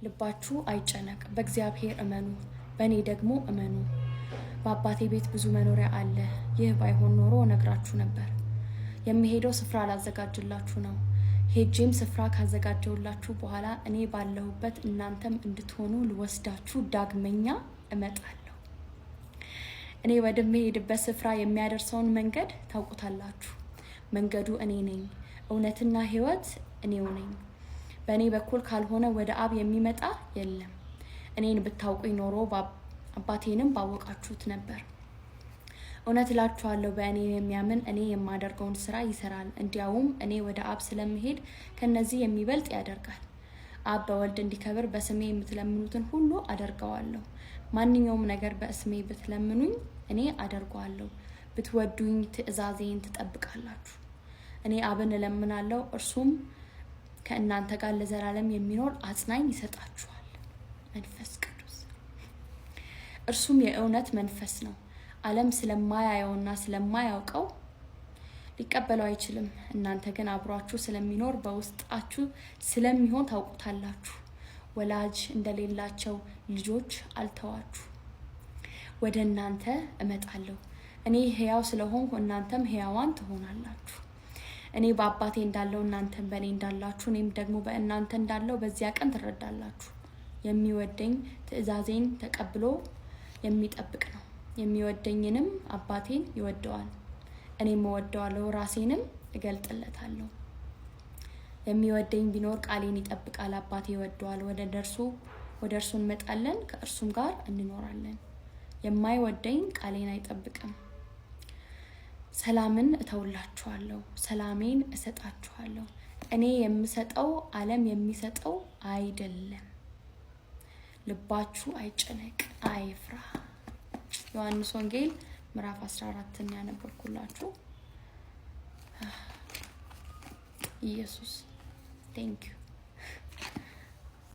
ልባችሁ አይጨነቅ፣ በእግዚአብሔር እመኑ፣ በእኔ ደግሞ እመኑ። በአባቴ ቤት ብዙ መኖሪያ አለ። ይህ ባይሆን ኖሮ ነግራችሁ ነበር። የምሄደው ስፍራ ላዘጋጅላችሁ ነው። ሄጄም ስፍራ ካዘጋጀሁላችሁ በኋላ እኔ ባለሁበት እናንተም እንድትሆኑ ልወስዳችሁ ዳግመኛ እመጣለሁ። እኔ ወደምሄድበት ስፍራ የሚያደርሰውን መንገድ ታውቁታላችሁ። መንገዱ እኔ ነኝ፣ እውነትና ሕይወት እኔው ነኝ። በእኔ በኩል ካልሆነ ወደ አብ የሚመጣ የለም። እኔን ብታውቁኝ ኖሮ አባቴንም ባወቃችሁት ነበር። እውነት እላችኋለሁ፣ በእኔ የሚያምን እኔ የማደርገውን ስራ ይሰራል፣ እንዲያውም እኔ ወደ አብ ስለምሄድ ከነዚህ የሚበልጥ ያደርጋል። አብ በወልድ እንዲከብር በስሜ የምትለምኑትን ሁሉ አደርገዋለሁ። ማንኛውም ነገር በስሜ ብትለምኑኝ እኔ አደርገዋለሁ። ብትወዱኝ ትእዛዜን ትጠብቃላችሁ። እኔ አብን እለምናለሁ፣ እርሱም ከእናንተ ጋር ለዘላለም የሚኖር አጽናኝ ይሰጣችኋል፣ መንፈስ ቅዱስ። እርሱም የእውነት መንፈስ ነው። ዓለም ስለማያየውና ስለማያውቀው ሊቀበለው አይችልም። እናንተ ግን አብሯችሁ ስለሚኖር በውስጣችሁ ስለሚሆን ታውቁታላችሁ። ወላጅ እንደሌላቸው ልጆች አልተዋችሁ፣ ወደ እናንተ እመጣለሁ። እኔ ሕያው ስለሆንኩ እናንተም ሕያዋን ትሆናላችሁ። እኔ በአባቴ እንዳለው እናንተም በእኔ እንዳላችሁ እኔም ደግሞ በእናንተ እንዳለው በዚያ ቀን ትረዳላችሁ። የሚወደኝ ትእዛዜን ተቀብሎ የሚጠብቅ ነው። የሚወደኝንም አባቴን ይወደዋል፣ እኔም እወደዋለሁ፣ ራሴንም እገልጥለታለሁ። የሚወደኝ ቢኖር ቃሌን ይጠብቃል፣ አባቴ ይወደዋል፣ ወደ እርሱ እንመጣለን፣ ከእርሱም ጋር እንኖራለን። የማይወደኝ ቃሌን አይጠብቅም። ሰላምን እተውላችኋለሁ፣ ሰላሜን እሰጣችኋለሁ። እኔ የምሰጠው ዓለም የሚሰጠው አይደለም። ልባችሁ አይጨነቅ፣ አይፍራ። ዮሐንስ ወንጌል ምዕራፍ 14 ያነበብኩላችሁ። ኢየሱስ ቴንክ ዩ